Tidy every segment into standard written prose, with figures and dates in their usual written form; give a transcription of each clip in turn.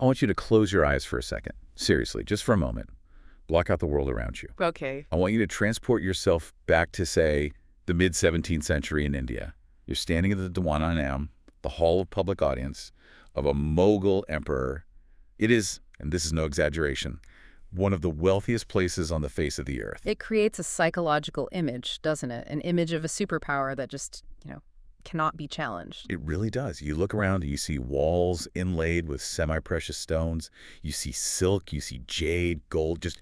I want you to close your eyes for a second. Seriously, just for a moment. Block out the world around you. Okay. I want you to transport yourself back to, say, the mid-17th century in India. You're standing at the Diwani, the hall of public audience, of a Mughal emperor. It is, and this is no exaggeration, one of the wealthiest places on the face of the earth. It creates a psychological image, doesn't it? An image of a superpower that just, cannot be challenged. It really does. You look around and you see walls inlaid with semi-precious stones. You see silk, you see jade, gold, just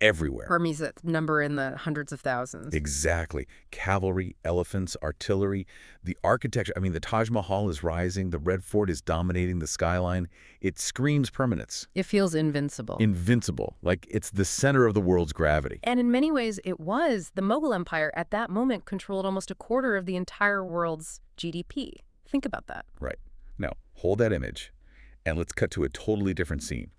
everywhere. Hermes that number in the hundreds of thousands. Exactly. Cavalry, elephants, artillery, the architecture. I mean, the Taj Mahal is rising. The Red Fort is dominating the skyline. It screams permanence. It feels invincible. Invincible, like it's the center of the world's gravity. And in many ways, it was. The Mughal Empire at that moment controlled almost a quarter of the entire world's GDP. Think about that. Right. Now, hold that image, and let's cut to a totally different scene.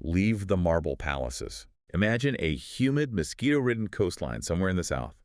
Leave the marble palaces. Imagine a humid, mosquito-ridden coastline somewhere in the south.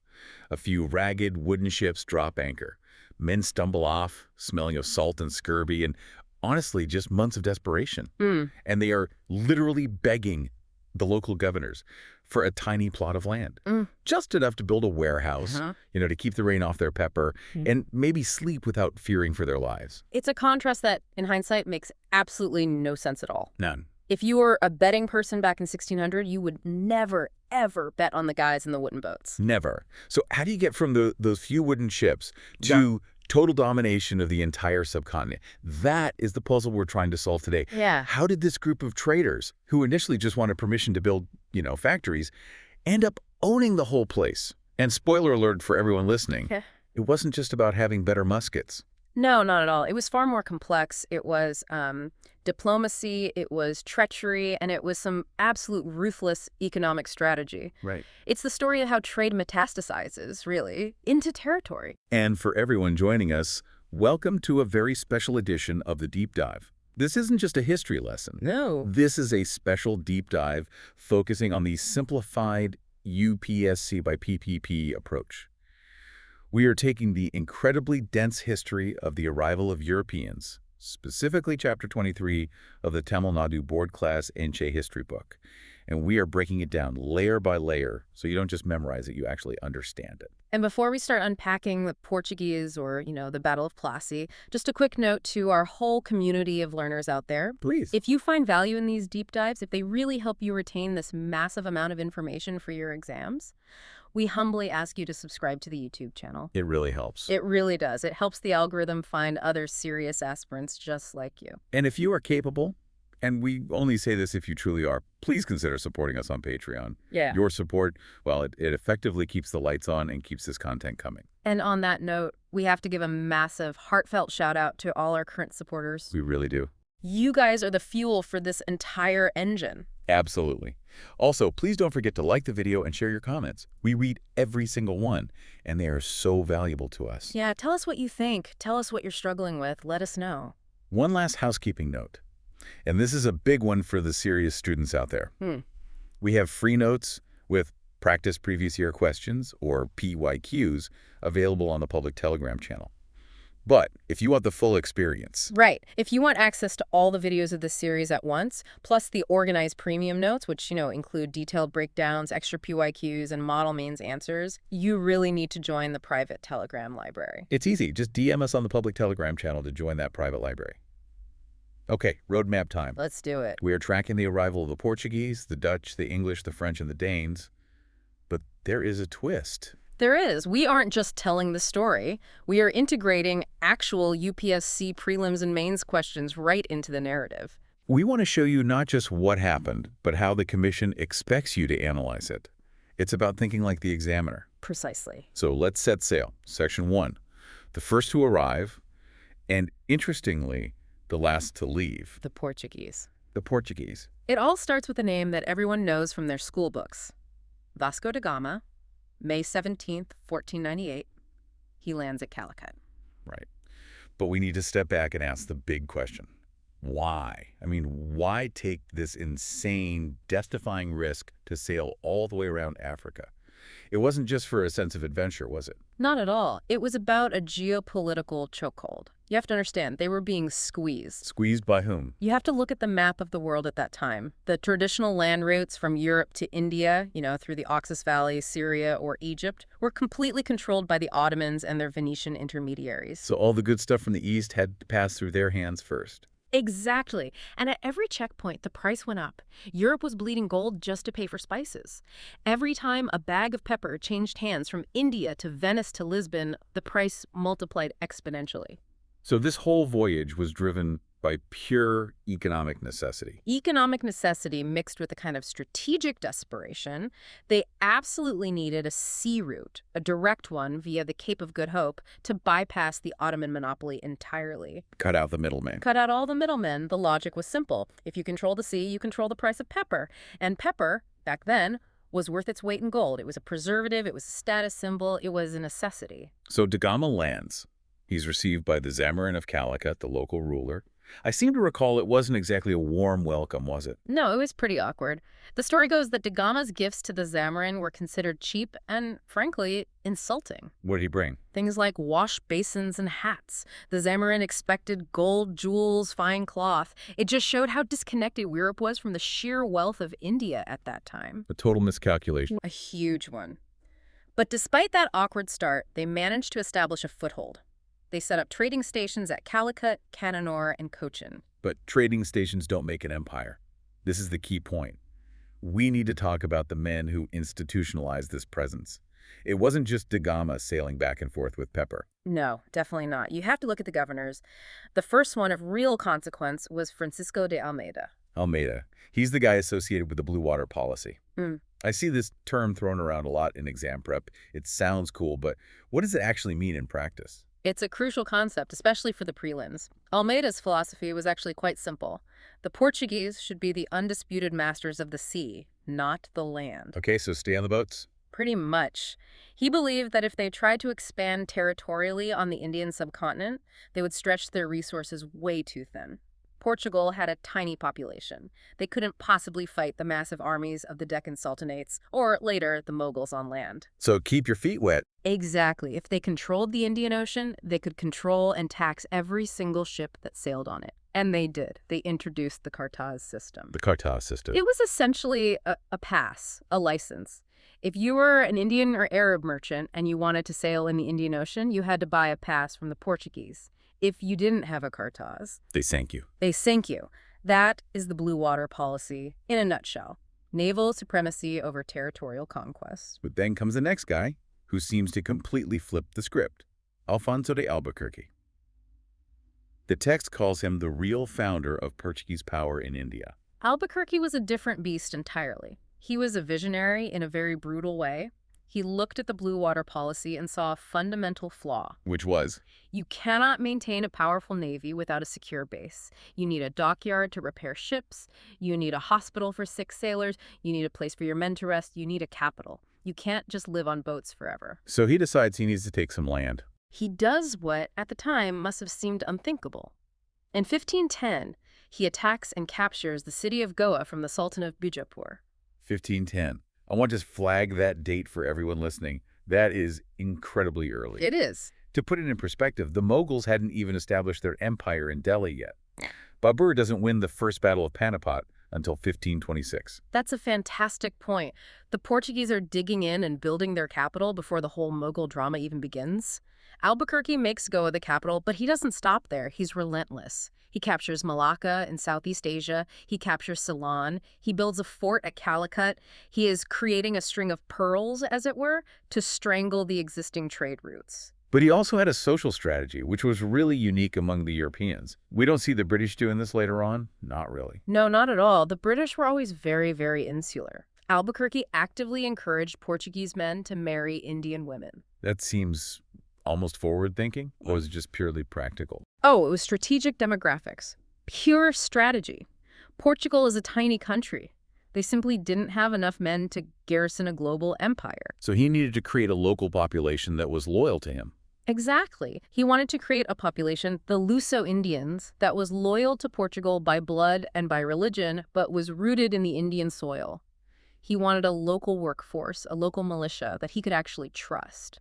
A few ragged wooden ships drop anchor. Men stumble off, smelling of salt and scurvy, and honestly, just months of desperation. And they are literally begging the local governors for a tiny plot of land. Just enough to build a warehouse, to keep the rain off their pepper, and maybe sleep without fearing for their lives. It's a contrast that, in hindsight, makes absolutely no sense at all. None. If you were a betting person back in 1600, you would never, ever bet on the guys in the wooden boats. Never. So how do you get from those few wooden ships to total domination of the entire subcontinent? That is the puzzle we're trying to solve today. Yeah. How did this group of traders, who initially just wanted permission to build, factories, end up owning the whole place? And spoiler alert for everyone listening, it wasn't just about having better muskets. No, not at all. It was far more complex. It was diplomacy, it was treachery, and it was some absolute ruthless economic strategy. Right. It's the story of how trade metastasizes, really, into territory. And for everyone joining us, welcome to a very special edition of The Deep Dive. This isn't just a history lesson. No. This is a special deep dive focusing on the simplified UPSC by PPP approach. We are taking the incredibly dense history of the arrival of Europeans, specifically Chapter 23 of the Tamil Nadu Board Class Enche history book, and we are breaking it down layer by layer so you don't just memorize it, you actually understand it. And before we start unpacking the Portuguese or, the Battle of Plassey, just a quick note to our whole community of learners out there. Please. If you find value in these deep dives, if they really help you retain this massive amount of information for your exams, we humbly ask you to subscribe to the YouTube channel. It really helps. It really does. It helps the algorithm find other serious aspirants just like you. And if you are capable, and we only say this if you truly are, please consider supporting us on Patreon. Yeah. Your support, well, it effectively keeps the lights on and keeps this content coming. And on that note, we have to give a massive, heartfelt shout out to all our current supporters. We really do. You guys are the fuel for this entire engine. Absolutely. Also, please don't forget to like the video and share your comments. We read every single one, and they are so valuable to us. Yeah, tell us what you think. Tell us what you're struggling with. Let us know. One last housekeeping note, and this is a big one for the serious students out there. We have free notes with practice previous year questions, or PYQs, available on the public Telegram channel. But if you want the full experience... Right. If you want access to all the videos of this series at once, plus the organized premium notes, which, include detailed breakdowns, extra PYQs, and model means answers, you really need to join the private Telegram library. It's easy. Just DM us on the public Telegram channel to join that private library. Okay, roadmap time. Let's do it. We are tracking the arrival of the Portuguese, the Dutch, the English, the French, and the Danes. But there is a twist. There is. We aren't just telling the story. We are integrating actual UPSC prelims and mains questions right into the narrative. We want to show you not just what happened, but how the Commission expects you to analyze it. It's about thinking like the examiner. Precisely. So let's set sail. Section 1. The first to arrive, and interestingly, the last to leave. The Portuguese. The Portuguese. It all starts with a name that everyone knows from their school books. Vasco da Gama. May 17th, 1498, he lands at Calcutta. Right. But we need to step back and ask the big question. Why? I mean, why take this insane, death-defying risk to sail all the way around Africa? It wasn't just for a sense of adventure, was it? Not at all. It was about a geopolitical chokehold. You have to understand, they were being squeezed. Squeezed by whom? You have to look at the map of the world at that time. The traditional land routes from Europe to India, through the Oxus Valley, Syria, or Egypt, were completely controlled by the Ottomans and their Venetian intermediaries. So all the good stuff from the east had to pass through their hands first. Exactly. And at every checkpoint, the price went up. Europe was bleeding gold just to pay for spices. Every time a bag of pepper changed hands from India to Venice to Lisbon, the price multiplied exponentially. So this whole voyage was driven by pure economic necessity. Economic necessity mixed with a kind of strategic desperation. They absolutely needed a sea route, a direct one via the Cape of Good Hope, to bypass the Ottoman monopoly entirely. Cut out the middleman. Cut out all the middlemen. The logic was simple. If you control the sea, you control the price of pepper. And pepper, back then, was worth its weight in gold. It was a preservative, it was a status symbol, it was a necessity. So Da Gama lands. He's received by the Zamarin of Calicut, the local ruler. I seem to recall it wasn't exactly a warm welcome, was it? No, it was pretty awkward. The story goes that Da Gama's gifts to the Zamarin were considered cheap and, frankly, insulting. What did he bring? Things like wash basins and hats. The Zamarin expected gold, jewels, fine cloth. It just showed how disconnected Europe was from the sheer wealth of India at that time. A total miscalculation. A huge one. But despite that awkward start, they managed to establish a foothold. They set up trading stations at Calicut, Cananore, and Cochin. But trading stations don't make an empire. This is the key point. We need to talk about the men who institutionalized this presence. It wasn't just Da Gama sailing back and forth with pepper. No, definitely not. You have to look at the governors. The first one of real consequence was Francisco de Almeida. Almeida. He's the guy associated with the Blue Water policy. Mm. I see this term thrown around a lot in exam prep. It sounds cool, but what does it actually mean in practice? It's a crucial concept, especially for the prelims. Almeida's philosophy was actually quite simple. The Portuguese should be the undisputed masters of the sea, not the land. Okay, so stay on the boats? Pretty much. He believed that if they tried to expand territorially on the Indian subcontinent, they would stretch their resources way too thin. Portugal had a tiny population. They couldn't possibly fight the massive armies of the Deccan Sultanates, or later, the Mughals on land. So keep your feet wet. Exactly. If they controlled the Indian Ocean, they could control and tax every single ship that sailed on it. And they did. They introduced the Cartaz system. The Cartaz system. It was essentially a pass, a license. If you were an Indian or Arab merchant and you wanted to sail in the Indian Ocean, you had to buy a pass from the Portuguese. If you didn't have a Cartaz, they sank you. They sank you. That is the Blue Water policy in a nutshell. Naval supremacy over territorial conquest. But then comes the next guy, who seems to completely flip the script. Alfonso de Albuquerque. The text calls him the real founder of Portuguese power in India. Albuquerque was a different beast entirely. He was a visionary in a very brutal way. He looked at the Blue Water policy and saw a fundamental flaw. Which was? You cannot maintain a powerful navy without a secure base. You need a dockyard to repair ships. You need a hospital for sick sailors. You need a place for your men to rest. You need a capital. You can't just live on boats forever. So he decides he needs to take some land. He does what, at the time, must have seemed unthinkable. In 1510, he attacks and captures the city of Goa from the Sultan of Bijapur. 1510. I want to just flag that date for everyone listening. That is incredibly early. It is. To put it in perspective, the Mughals hadn't even established their empire in Delhi yet. Babur doesn't win the first battle of Panipat until 1526. That's a fantastic point. The Portuguese are digging in and building their capital before the whole Mughal drama even begins. Albuquerque makes Goa the capital, but he doesn't stop there. He's relentless. He captures Malacca in Southeast Asia. He captures Ceylon. He builds a fort at Calicut. He is creating a string of pearls, as it were, to strangle the existing trade routes. But he also had a social strategy, which was really unique among the Europeans. We don't see the British doing this later on. Not really. No, not at all. The British were always very, very insular. Albuquerque actively encouraged Portuguese men to marry Indian women. That seems almost forward-thinking, or was it just purely practical? Oh, it was strategic demographics. Pure strategy. Portugal is a tiny country. They simply didn't have enough men to garrison a global empire. So he needed to create a local population that was loyal to him. Exactly. He wanted to create a population, the Luso-Indians, that was loyal to Portugal by blood and by religion, but was rooted in the Indian soil. He wanted a local workforce, a local militia that he could actually trust.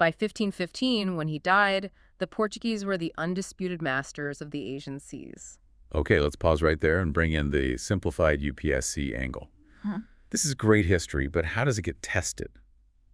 By 1515, when he died, the Portuguese were the undisputed masters of the Asian seas. Okay, let's pause right there and bring in the simplified UPSC angle. This is great history, but how does it get tested?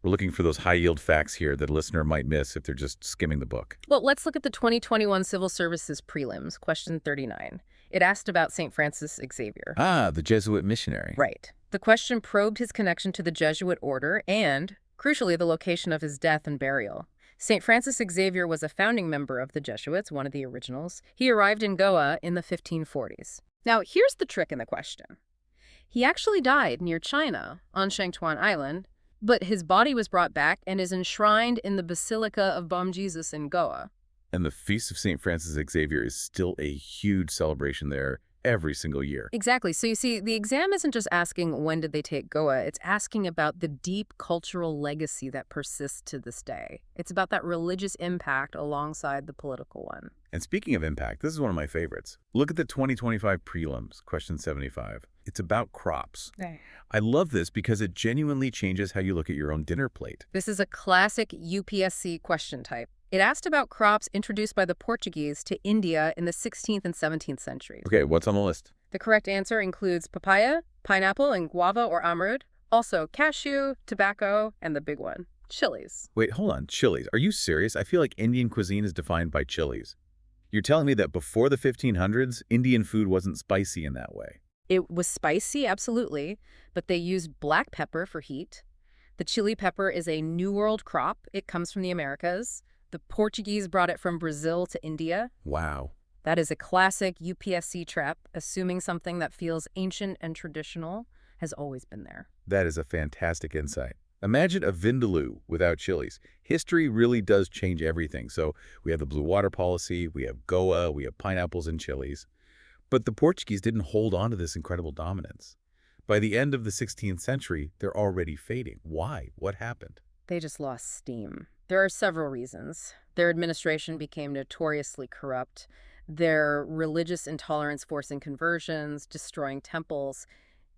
We're looking for those high-yield facts here that a listener might miss if they're just skimming the book. Well, let's look at the 2021 Civil Services prelims, question 39. It asked about St. Francis Xavier. Ah, the Jesuit missionary. Right. The question probed his connection to the Jesuit order and, crucially, the location of his death and burial. St. Francis Xavier was a founding member of the Jesuits, one of the originals. He arrived in Goa in the 1540s. Now, here's the trick in the question. He actually died near China, on Shangtuan Island, but his body was brought back and is enshrined in the Basilica of Bom Jesus in Goa. And the Feast of St. Francis Xavier is still a huge celebration there every single year. Exactly. So you see, the exam isn't just asking when did they take Goa, it's asking about the deep cultural legacy that persists to this day. It's about that religious impact alongside the political one. And speaking of impact, this is one of my favorites. Look at the 2025 prelims, question 75. It's about crops. I love this because it genuinely changes how you look at your own dinner plate. This is a classic UPSC question type. It asked about crops introduced by the Portuguese to India in the 16th and 17th centuries. Okay, what's on the list? The correct answer includes papaya, pineapple, and guava or amrud, also cashew, tobacco, and the big one, chilies. Wait, hold on. Chilies. Are you serious? I feel like Indian cuisine is defined by chilies. You're telling me that before the 1500s, Indian food wasn't spicy in that way? It was spicy, absolutely, but they used black pepper for heat. The chili pepper is a New World crop. It comes from the Americas. The Portuguese brought it from Brazil to India. Wow. That is a classic UPSC trap, assuming something that feels ancient and traditional has always been there. That is a fantastic insight. Imagine a vindaloo without chilies. History really does change everything. So we have the blue water policy, we have Goa, we have pineapples and chilies. But the Portuguese didn't hold on to this incredible dominance. By the end of the 16th century, they're already fading. Why? What happened? They just lost steam. There are several reasons. Their administration became notoriously corrupt. Their religious intolerance forcing conversions, destroying temples,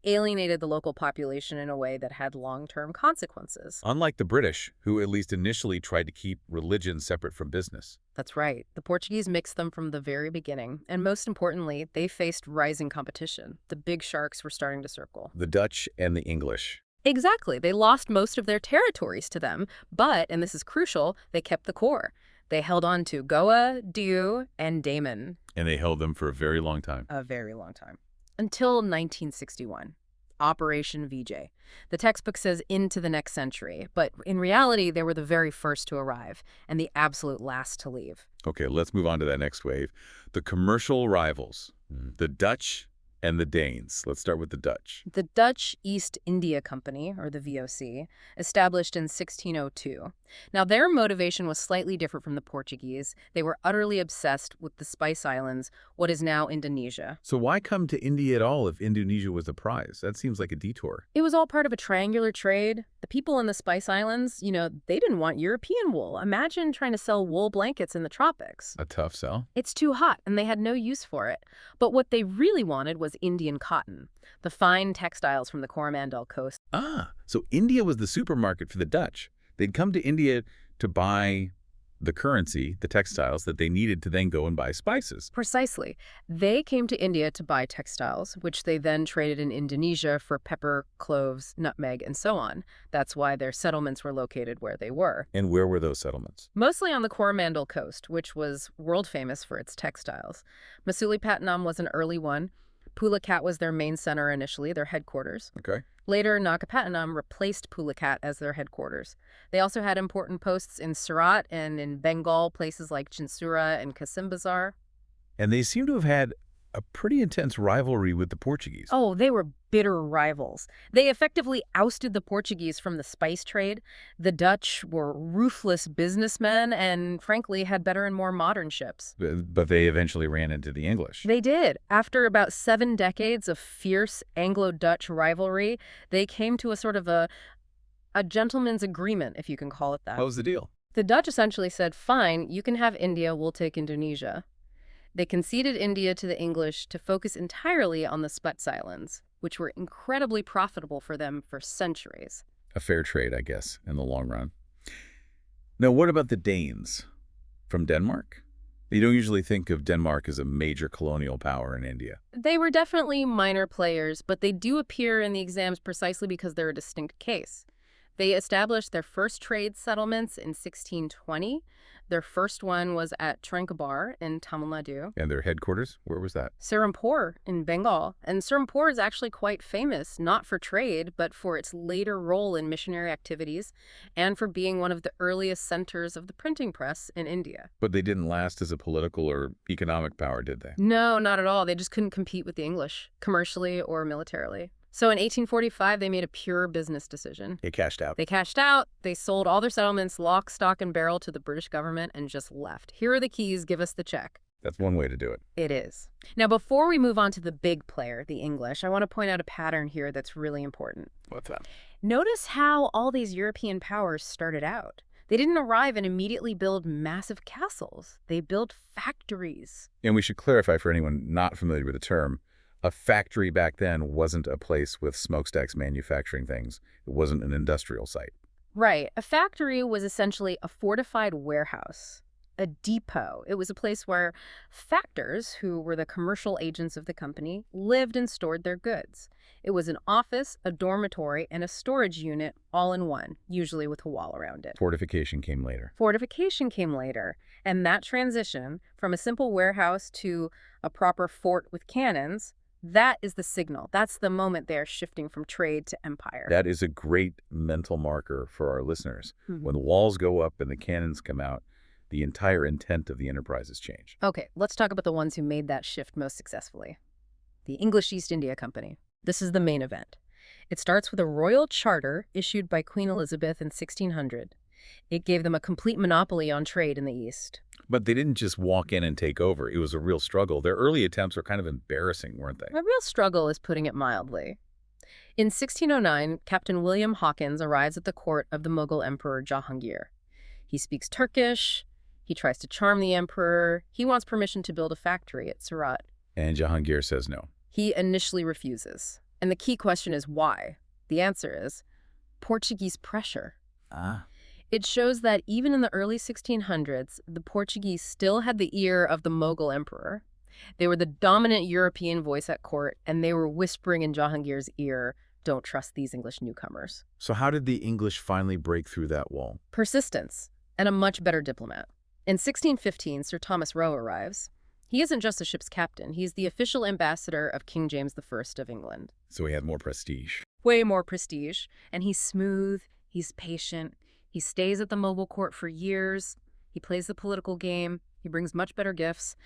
alienated the local population in a way that had long-term consequences. Unlike the British, who at least initially tried to keep religion separate from business. That's right. The Portuguese mixed them from the very beginning. And most importantly, they faced rising competition. The big sharks were starting to circle. The Dutch and the English. Exactly. They lost most of their territories to them, but, and this is crucial, they kept the core. They held on to Goa, Diu, and Daman. And they held them for a very long time. A very long time. Until 1961. Operation VJ. The textbook says into the next century, but in reality, they were the very first to arrive and the absolute last to leave. Okay, let's move on to that next wave. The commercial rivals, the Dutch and the Danes. Let's start with the Dutch. The Dutch East India Company, or the VOC, established in 1602. Now, their motivation was slightly different from the Portuguese. They were utterly obsessed with the Spice Islands, what is now Indonesia. So why come to India at all if Indonesia was the prize? That seems like a detour. It was all part of a triangular trade. The people in the Spice Islands, they didn't want European wool. Imagine trying to sell wool blankets in the tropics. A tough sell. It's too hot, and they had no use for it. But what they really wanted was Indian cotton, the fine textiles from the Coromandel coast. Ah, so India was the supermarket for the Dutch. They'd come to India to buy the currency, the textiles that they needed to then go and buy spices. Precisely. They came to India to buy textiles, which they then traded in Indonesia for pepper, cloves, nutmeg, and so on. That's why their settlements were located where they were. And where were those settlements? Mostly on the Coromandel coast, which was world famous for its textiles. Masulipatinam was an early one. Pulicat was their main center initially, their headquarters. Okay. Later, Nagapattinam replaced Pulicat as their headquarters. They also had important posts in Surat and in Bengal, places like Chinsura and Kasimbazar. And they seem to have had a pretty intense rivalry with the Portuguese. Oh, they were bitter rivals. They effectively ousted the Portuguese from the spice trade. The Dutch were ruthless businessmen and, frankly, had better and more modern ships. But they eventually ran into the English. They did. After about 7 decades of fierce Anglo-Dutch rivalry, they came to a sort of a gentleman's agreement, if you can call it that. What was the deal? The Dutch essentially said, fine, you can have India, we'll take Indonesia. They conceded India to the English to focus entirely on the Spice Islands, which were incredibly profitable for them for centuries. A fair trade, I guess, in the long run. Now, what about the Danes from Denmark? You don't usually think of Denmark as a major colonial power in India. They were definitely minor players, but they do appear in the exams precisely because they're a distinct case. They established their first trade settlements in 1620. Their first one was at Tranquebar in Tamil Nadu. And their headquarters, where was that? Serampore in Bengal. And Serampore is actually quite famous, not for trade, but for its later role in missionary activities and for being one of the earliest centers of the printing press in India. But they didn't last as a political or economic power, did they? No, not at all. They just couldn't compete with the English, commercially or militarily. So in 1845, they made a pure business decision. They cashed out. They cashed out, they sold all their settlements lock, stock, and barrel to the British government and just left. Here are the keys, give us the check. That's one way to do it. It is. Now, before we move on to the big player, the English, I want to point out a pattern here that's really important. What's that? Notice how all these European powers started out. They didn't arrive and immediately build massive castles. They built factories. And we should clarify for anyone not familiar with the term, a factory back then wasn't a place with smokestacks manufacturing things. It wasn't an industrial site. Right. A factory was essentially a fortified warehouse, a depot. It was a place where factors, who were the commercial agents of the company, lived and stored their goods. It was an office, a dormitory, and a storage unit all in one, usually with a wall around it. Fortification came later. Fortification came later, and that transition from a simple warehouse to a proper fort with cannons, that is the signal. That's the moment they're shifting from trade to empire. That is a great mental marker for our listeners. When the walls go up and the cannons come out, the entire intent of the enterprise has changed. Okay, let's talk about the ones who made that shift most successfully. The English East India Company. This is the main event. It starts with a royal charter issued by Queen Elizabeth in 1600. It gave them a complete monopoly on trade in the East. But they didn't just walk in and take over. It was a real struggle. Their early attempts were kind of embarrassing, weren't they? A real struggle is putting it mildly. In 1609, Captain William Hawkins arrives at the court of the Mughal Emperor Jahangir. He speaks Turkish. He tries to charm the emperor. He wants permission to build a factory at Surat. And Jahangir says no. He initially refuses. And the key question is why? The answer is Portuguese pressure. It shows that even in the early 1600s, the Portuguese still had the ear of the Mughal emperor. They were the dominant European voice at court, and they were whispering in Jahangir's ear, "Don't trust these English newcomers." So how did the English finally break through that wall? Persistence, and a much better diplomat. In 1615, Sir Thomas Roe arrives. He isn't just a ship's captain. He's the official ambassador of King James I of England. So he had more prestige. Way more prestige. And he's smooth, he's patient, he stays at the Mughal court for years, he plays the political game, he brings much better gifts,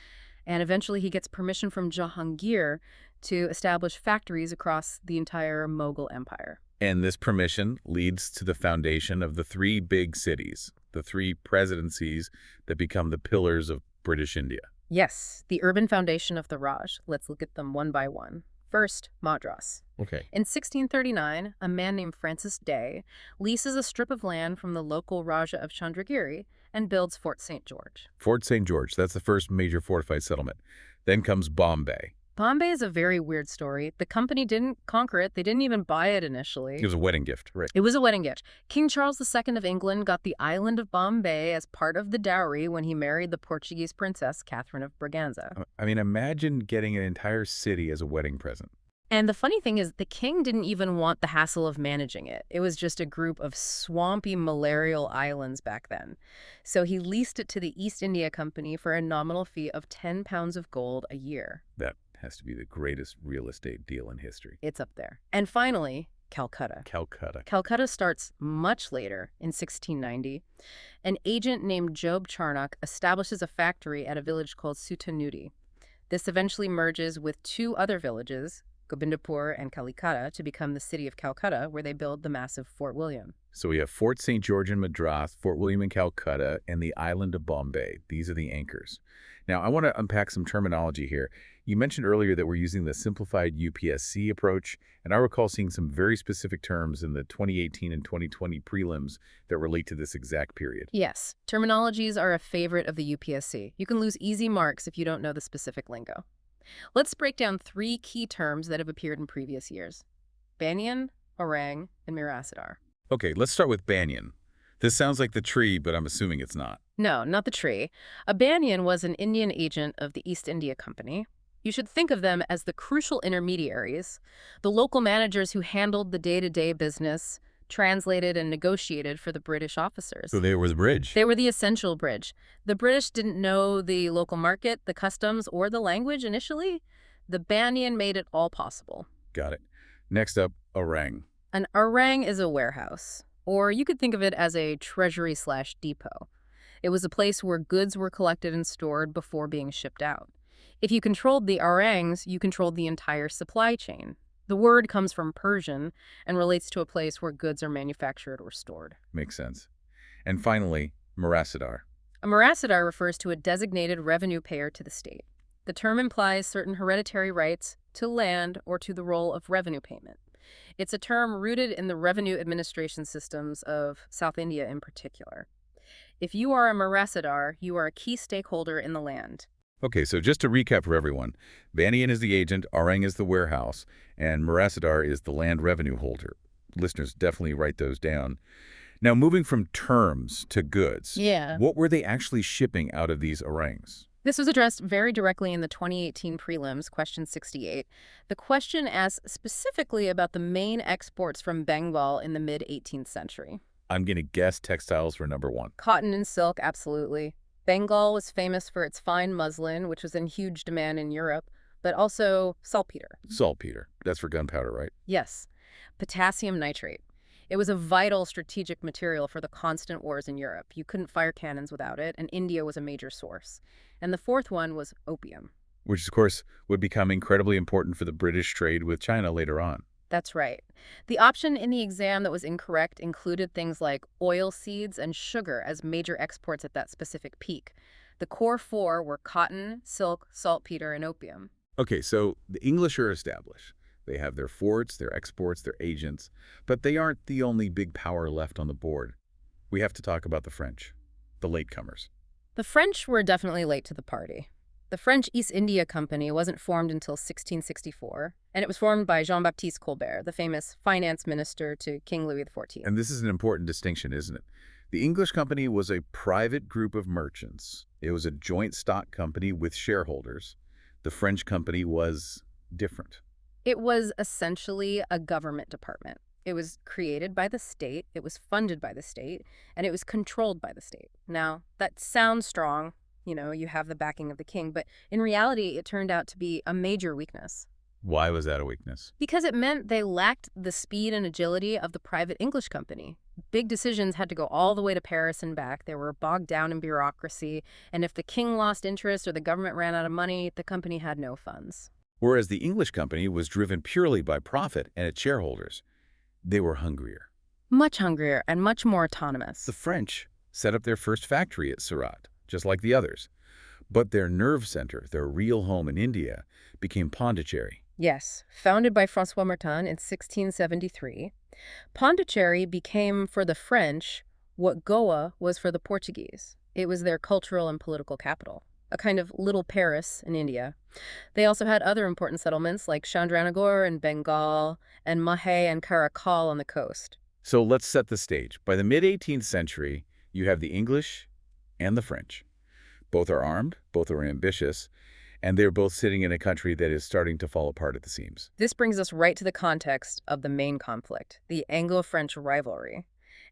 and eventually he gets permission from Jahangir to establish factories across the entire Mughal empire. And this permission leads to the foundation of the three big cities, the three presidencies that become the pillars of British India. Yes, the urban foundation of the Raj. Let's look at them one by one. First, Madras. Okay. In 1639, a man named Francis Day leases a strip of land from the local Raja of Chandragiri and builds Fort St. George. Fort St. George, that's the first major fortified settlement. Then comes Bombay. Bombay is a very weird story. The company didn't conquer it. They didn't even buy it initially. It was a wedding gift, right? It was a wedding gift. King Charles II of England got the island of Bombay as part of the dowry when he married the Portuguese princess, Catherine of Braganza. I mean, imagine getting an entire city as a wedding present. And the funny thing is, the king didn't even want the hassle of managing it. It was just a group of swampy malarial islands back then. So he leased it to the East India Company for a nominal fee of 10 pounds of gold a year. That has to be the greatest real estate deal in history. It's up there. And finally, Calcutta. Calcutta. Calcutta starts much later, in 1690. An agent named Job Charnock establishes a factory at a village called Sutanudi. This eventually merges with two other villages, Gobindapur and Calicut, to become the city of Calcutta, where they build the massive Fort William. So we have Fort St. George in Madras, Fort William in Calcutta, and the island of Bombay. These are the anchors. Now, I want to unpack some terminology here. You mentioned earlier that we're using the simplified UPSC approach, and I recall seeing some very specific terms in the 2018 and 2020 prelims that relate to this exact period. Yes, terminologies are a favorite of the UPSC. You can lose easy marks if you don't know the specific lingo. Let's break down three key terms that have appeared in previous years: Banyan, Aurang, and Mirasidar. Okay, let's start with Banyan. This sounds like the tree, but I'm assuming it's not. No, not the tree. A Banyan was an Indian agent of the East India Company. You should think of them as the crucial intermediaries, the local managers who handled the day-to-day business, translated and negotiated for the British officers. So there was a bridge. They were the essential bridge. The British didn't know the local market, the customs, or the language initially. The Banyan made it all possible. Got it. Next up, Aurang. An Aurang is a warehouse, or you could think of it as a treasury/depot. It was a place where goods were collected and stored before being shipped out. If you controlled the Aurangs, you controlled the entire supply chain. The word comes from Persian and relates to a place where goods are manufactured or stored. Makes sense. And finally, Mirasidar. A Mirasidar refers to a designated revenue payer to the state. The term implies certain hereditary rights to land or to the role of revenue payment. It's a term rooted in the revenue administration systems of South India in particular. If you are a Mirasidar, you are a key stakeholder in the land. Okay, so just to recap for everyone, Banyan is the agent, Aurang is the warehouse, and Mirasidar is the land revenue holder. Listeners, definitely write those down. Now, moving from terms to goods, what were they actually shipping out of these Aurangs? This was addressed very directly in the 2018 prelims, question 68. The question asks specifically about the main exports from Bengal in the mid-18th century. I'm going to guess textiles were number one. Cotton and silk, absolutely. Bengal was famous for its fine muslin, which was in huge demand in Europe, but also saltpetre. Saltpetre. That's for gunpowder, right? Yes. Potassium nitrate. It was a vital strategic material for the constant wars in Europe. You couldn't fire cannons without it, and India was a major source. And the fourth one was opium. Which, of course, would become incredibly important for the British trade with China later on. That's right. The option in the exam that was incorrect included things like oil seeds and sugar as major exports at that specific peak. The core four were cotton, silk, saltpetre, and opium. Okay, so the English are established. They have their forts, their exports, their agents, but they aren't the only big power left on the board. We have to talk about the French, the latecomers. The French were definitely late to the party. The French East India Company wasn't formed until 1664, and it was formed by Jean-Baptiste Colbert, the famous finance minister to King Louis XIV. And this is an important distinction, isn't it? The English company was a private group of merchants. It was a joint stock company with shareholders. The French company was different. It was essentially a government department. It was created by the state, it was funded by the state, and it was controlled by the state. Now, that sounds strong. You know, you have the backing of the king, but in reality, it turned out to be a major weakness. Why was that a weakness? Because it meant they lacked the speed and agility of the private English company. Big decisions had to go all the way to Paris and back. They were bogged down in bureaucracy, and if the king lost interest or the government ran out of money, the company had no funds. Whereas the English company was driven purely by profit and its shareholders. They were hungrier. Much hungrier and much more autonomous. The French set up their first factory at Surat, just like the others. But their nerve center, their real home in India, became Pondicherry. Yes, founded by François Martin in 1673, Pondicherry became for the French what Goa was for the Portuguese. It was their cultural and political capital, a kind of little Paris in India. They also had other important settlements like Chandranagore in Bengal and Mahé and Karakal on the coast. So let's set the stage. By the mid-18th century, you have the English and the French. Both are armed, both are ambitious, and they're both sitting in a country that is starting to fall apart at the seams. This brings us right to the context of the main conflict, the Anglo-French rivalry.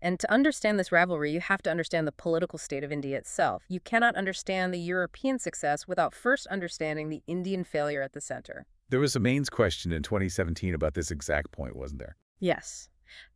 And to understand this rivalry, you have to understand the political state of India itself. You cannot understand the European success without first understanding the Indian failure at the center. There was a mains question in 2017 about this exact point, wasn't there? Yes.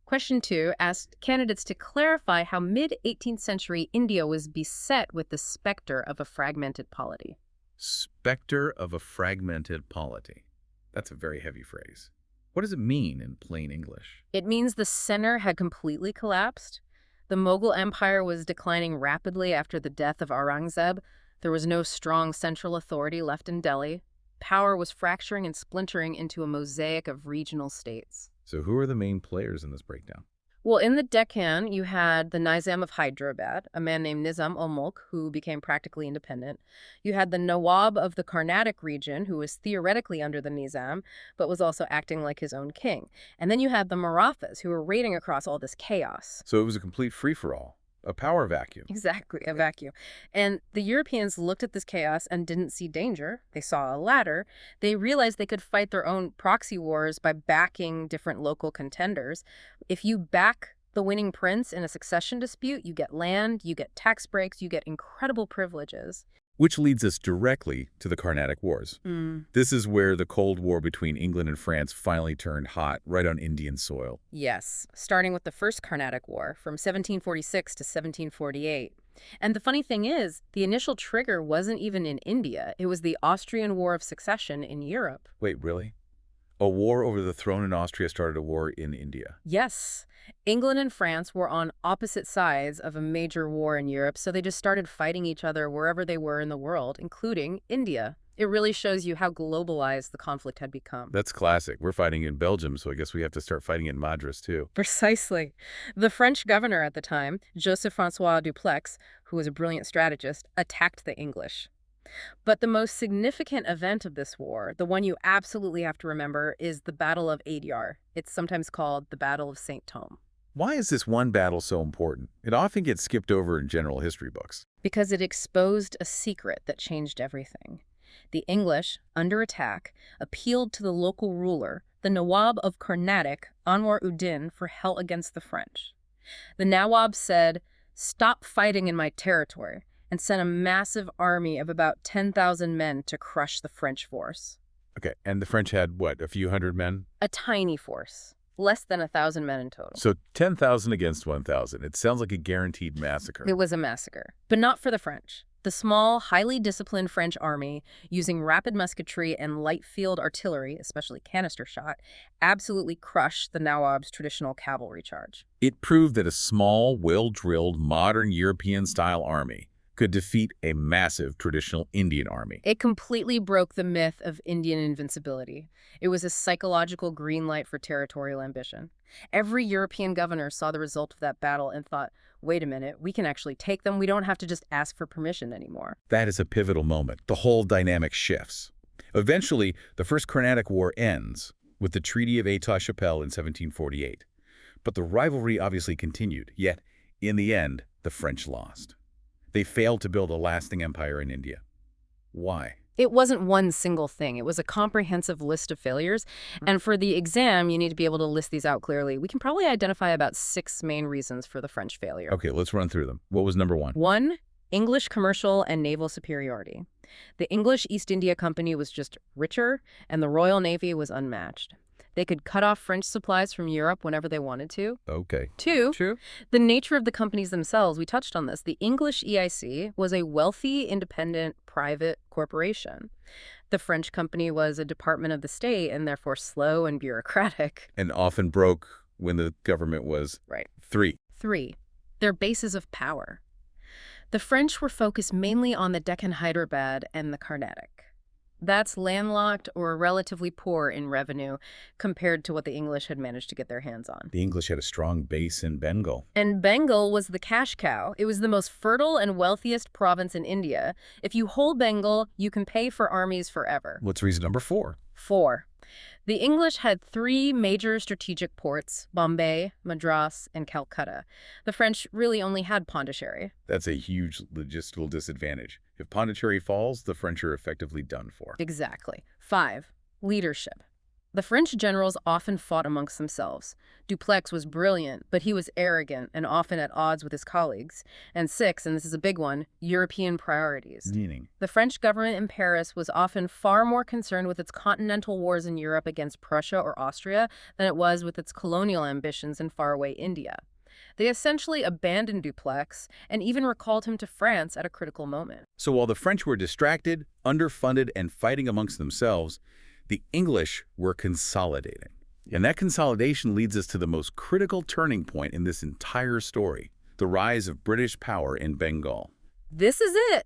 Question 2 asked candidates to clarify how mid-18th century India was beset with the specter of a fragmented polity. Specter of a fragmented polity. That's a very heavy phrase. What does it mean in plain English? It means the center had completely collapsed. The Mughal Empire was declining rapidly after the death of Aurangzeb. There was no strong central authority left in Delhi. Power was fracturing and splintering into a mosaic of regional states. So who are the main players in this breakdown? Well, in the Deccan, you had the Nizam of Hyderabad, a man named Nizam-ul-Mulk, who became practically independent. You had the Nawab of the Carnatic region, who was theoretically under the Nizam, but was also acting like his own king. And then you had the Marathas, who were raiding across all this chaos. So it was a complete free-for-all. a power vacuum. Exactly, a vacuum. And the Europeans looked at this chaos and didn't see danger. They saw a ladder. They realized they could fight their own proxy wars by backing different local contenders. If you back the winning prince in a succession dispute, you get land, you get tax breaks, you get incredible privileges. Which leads us directly to the Carnatic Wars. This is where the Cold War between England and France finally turned hot, right on Indian soil. Yes, starting with the First Carnatic War from 1746 to 1748. And the funny thing is, the initial trigger wasn't even in India. It was the Austrian War of Succession in Europe. Wait, really? A war over the throne in Austria started a war in India? Yes. England and France were on opposite sides of a major war in Europe, so they just started fighting each other wherever they were in the world, including India. It really shows you how globalized the conflict had become. That's classic. We're fighting in Belgium, so I guess we have to start fighting in Madras, too. Precisely. The French governor at the time, Joseph-François Dupleix, who was a brilliant strategist, attacked the English. But the most significant event of this war, the one you absolutely have to remember, is the Battle of Adyar. It's sometimes called the Battle of St. Thome. Why is this one battle so important? It often gets skipped over in general history books. Because it exposed a secret that changed everything. The English, under attack, appealed to the local ruler, the Nawab of Carnatic, Anwar-ud-Din, for help against the French. The Nawab said, "Stop fighting in my territory," and sent a massive army of about 10,000 men to crush the French force. Okay, and the French had, what, a few hundred men? A tiny force. Less than 1,000 men in total. So 10,000 against 1,000. It sounds like a guaranteed massacre. It was a massacre. But not for the French. The small, highly disciplined French army, using rapid musketry and light field artillery, especially canister shot, absolutely crushed the Nawab's traditional cavalry charge. It proved that a small, well-drilled, modern European-style army could defeat a massive traditional Indian army. It completely broke the myth of Indian invincibility. It was a psychological green light for territorial ambition. Every European governor saw the result of that battle and thought, wait a minute, we can actually take them. We don't have to just ask for permission anymore. That is a pivotal moment. The whole dynamic shifts. Eventually, the First Carnatic War ends with the Treaty of Aix-la-Chapelle in 1748. But the rivalry obviously continued, yet, in the end, the French lost. They failed to build a lasting empire in India. Why? It wasn't one single thing. It was a comprehensive list of failures. And for the exam, you need to be able to list these out clearly. We can probably identify about 6 main reasons for the French failure. Okay, let's run through them. What was number one? 1, English commercial and naval superiority. The English East India Company was just richer, and the Royal Navy was unmatched. They could cut off French supplies from Europe whenever they wanted to. Okay. 2, True. the nature of the companies themselves. We touched on this. The English EIC was a wealthy, independent, private corporation. The French company was a department of the state and therefore slow and bureaucratic. And often broke when the government was... Right. 3. 3, their bases of power. The French were focused mainly on the Deccan Hyderabad and the Carnatic. That's landlocked or relatively poor in revenue compared to what the English had managed to get their hands on. The English had a strong base in Bengal. And Bengal was the cash cow. It was the most fertile and wealthiest province in India. If you hold Bengal, you can pay for armies forever. What's reason number 4? 4, the English had 3 major strategic ports, Bombay, Madras, and Calcutta. The French really only had Pondicherry. That's a huge logistical disadvantage. If Pondicherry falls, the French are effectively done for. Exactly. 5, leadership. The French generals often fought amongst themselves. Dupleix was brilliant, but he was arrogant and often at odds with his colleagues. And 6, and this is a big one, European priorities. Meaning? The French government in Paris was often far more concerned with its continental wars in Europe against Prussia or Austria than it was with its colonial ambitions in faraway India. They essentially abandoned Dupleix and even recalled him to France at a critical moment. So while the French were distracted, underfunded, and fighting amongst themselves, the English were consolidating. And that consolidation leads us to the most critical turning point in this entire story, the rise of British power in Bengal. This is it.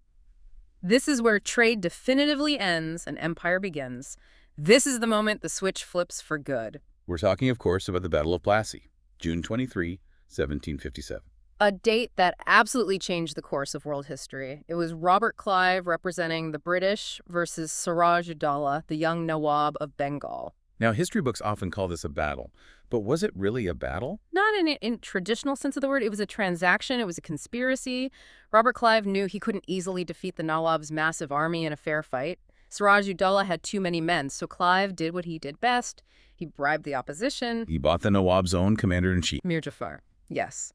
This is where trade definitively ends and empire begins. This is the moment the switch flips for good. We're talking, of course, about the Battle of Plassey, June 23, 1757. A date that absolutely changed the course of world history. It was Robert Clive representing the British versus Siraj-ud-Dowlah, the young Nawab of Bengal. Now, history books often call this a battle, but was it really a battle? Not in traditional sense of the word. It was a transaction. It was a conspiracy. Robert Clive knew he couldn't easily defeat the Nawab's massive army in a fair fight. Siraj-ud-Dowlah had too many men, so Clive did what he did best. He bribed the opposition. He bought the Nawab's own commander-in-chief. Mir Jafar. Yes.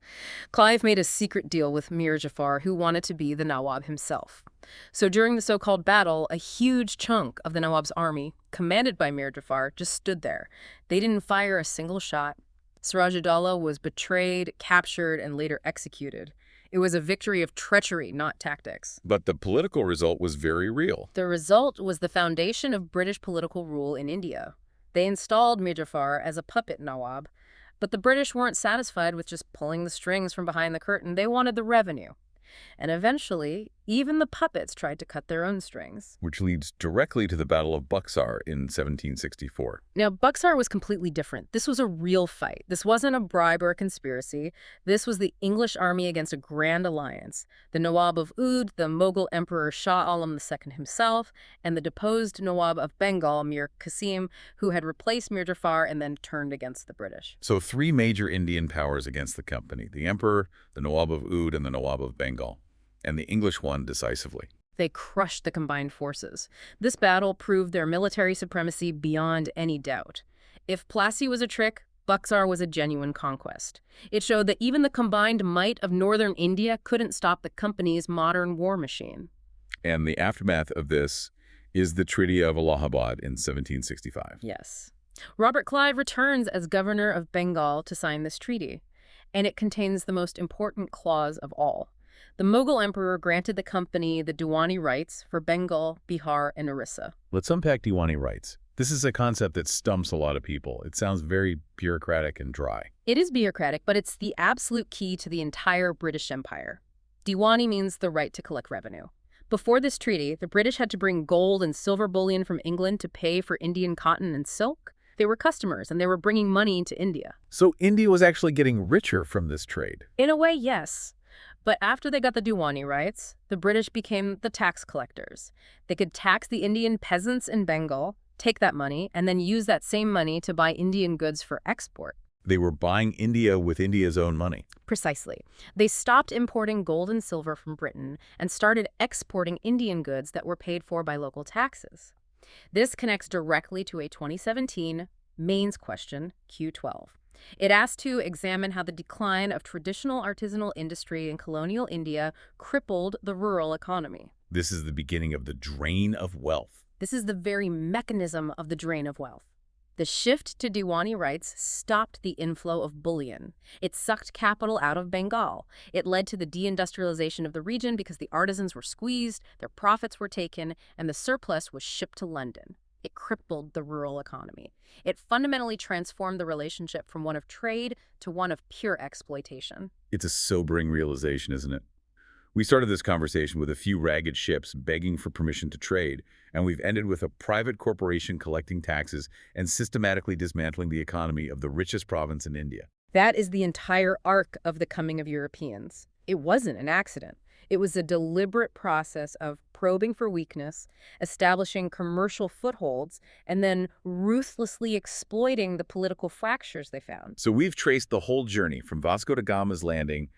Clive made a secret deal with Mir Jafar, who wanted to be the Nawab himself. So during the so-called battle, a huge chunk of the Nawab's army, commanded by Mir Jafar, just stood there. They didn't fire a single shot. Siraj-ud-Dowlah was betrayed, captured, and later executed. It was a victory of treachery, not tactics. But the political result was very real. The result was the foundation of British political rule in India. They installed Mir Jafar as a puppet Nawab, but the British weren't satisfied with just pulling the strings from behind the curtain. They wanted the revenue. And eventually, even the puppets tried to cut their own strings. Which leads directly to the Battle of Buxar in 1764. Now, Buxar was completely different. This was a real fight. This wasn't a bribe or a conspiracy. This was the English army against a grand alliance. The Nawab of Oud, the Mughal Emperor Shah Alam II himself, and the deposed Nawab of Bengal, Mir Qasim, who had replaced Mir Jafar and then turned against the British. So 3 major Indian powers against the company: the Emperor, the Nawab of Oud, and the Nawab of Bengal. And the English won decisively. They crushed the combined forces. This battle proved their military supremacy beyond any doubt. If Plassey was a trick, Buxar was a genuine conquest. It showed that even the combined might of northern India couldn't stop the company's modern war machine. And the aftermath of this is the Treaty of Allahabad in 1765. Yes. Robert Clive returns as governor of Bengal to sign this treaty, and it contains the most important clause of all. The Mughal emperor granted the company the Diwani rights for Bengal, Bihar, and Orissa. Let's unpack Diwani rights. This is a concept that stumps a lot of people. It sounds very bureaucratic and dry. It is bureaucratic, but it's the absolute key to the entire British Empire. Diwani means the right to collect revenue. Before this treaty, the British had to bring gold and silver bullion from England to pay for Indian cotton and silk. They were customers, and they were bringing money to India. So India was actually getting richer from this trade. In a way, yes. But after they got the Diwani rights, the British became the tax collectors. They could tax the Indian peasants in Bengal, take that money, and then use that same money to buy Indian goods for export. They were buying India with India's own money. Precisely. They stopped importing gold and silver from Britain and started exporting Indian goods that were paid for by local taxes. This connects directly to a 2017 mains question, Q12. It asked to examine how the decline of traditional artisanal industry in colonial India crippled the rural economy. This is the beginning of the drain of wealth. This is the very mechanism of the drain of wealth. The shift to Diwani rights stopped the inflow of bullion. It sucked capital out of Bengal. It led to the deindustrialization of the region because the artisans were squeezed, their profits were taken, and the surplus was shipped to London. It crippled the rural economy. It fundamentally transformed the relationship from one of trade to one of pure exploitation. It's a sobering realization, isn't it? We started this conversation with a few ragged ships begging for permission to trade, and we've ended with a private corporation collecting taxes and systematically dismantling the economy of the richest province in India. That is the entire arc of the coming of Europeans. It wasn't an accident. It was a deliberate process of probing for weakness, establishing commercial footholds, and then ruthlessly exploiting the political fractures they found. So we've traced the whole journey from Vasco da Gama's landing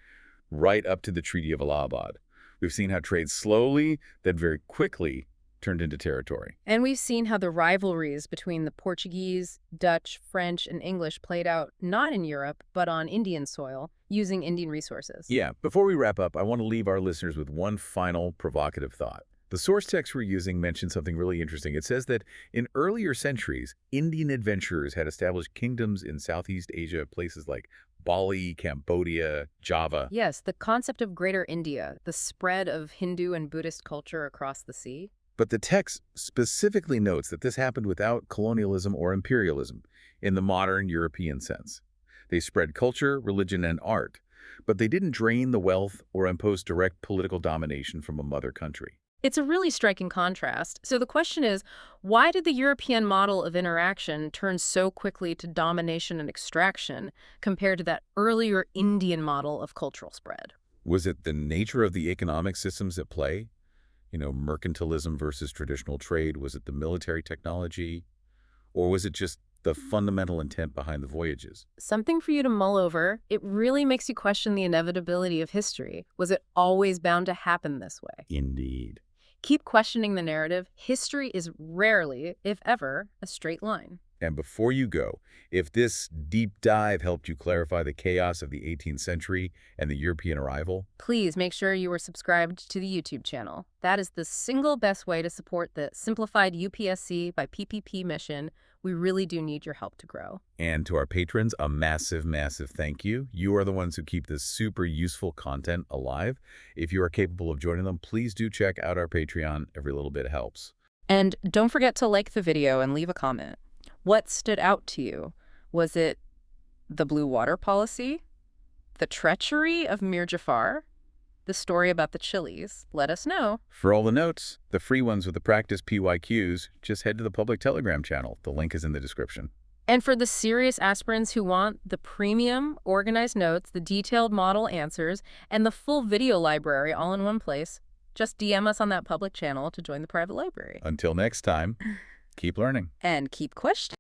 right up to the Treaty of Allahabad. We've seen how trade slowly, then very quickly, turned into territory. And we've seen how the rivalries between the Portuguese, Dutch, French, and English played out not in Europe, but on Indian soil, using Indian resources. Yeah, before we wrap up, I want to leave our listeners with one final provocative thought. The source text we're using mentions something really interesting. It says that in earlier centuries, Indian adventurers had established kingdoms in Southeast Asia, places like Bali, Cambodia, Java. Yes, the concept of Greater India, the spread of Hindu and Buddhist culture across the sea. But the text specifically notes that this happened without colonialism or imperialism in the modern European sense. They spread culture, religion, and art, but they didn't drain the wealth or impose direct political domination from a mother country. It's a really striking contrast. So the question is, why did the European model of interaction turn so quickly to domination and extraction compared to that earlier Indian model of cultural spread? Was it the nature of the economic systems at play? Mercantilism versus traditional trade? Was it the military technology? Or was it just the fundamental intent behind the voyages. Something for you to mull over. It really makes you question the inevitability of history. Was it always bound to happen this way? Indeed. Keep questioning the narrative. History is rarely, if ever, a straight line. And before you go, if this deep dive helped you clarify the chaos of the 18th century and the European arrival, Please make sure you are subscribed to the YouTube channel. That is the single best way to support the Simplified UPSC by PPP mission. We really do need your help to grow. and to our patrons, a massive, massive thank you. You are the ones who keep this super useful content alive. If you are capable of joining them, please do check out our Patreon. Every little bit helps. And don't forget to like the video and leave a comment. What stood out to you? Was it the blue water policy? The treachery of Mir Jafar? The story about the chilies? Let us know. For all the notes, the free ones with the practice PYQs, just head to the public Telegram channel. The link is in the description. And for the serious aspirants who want the premium organized notes, the detailed model answers, and the full video library all in one place, just DM us on that public channel to join the private library. Until next time, keep learning. And keep questioning.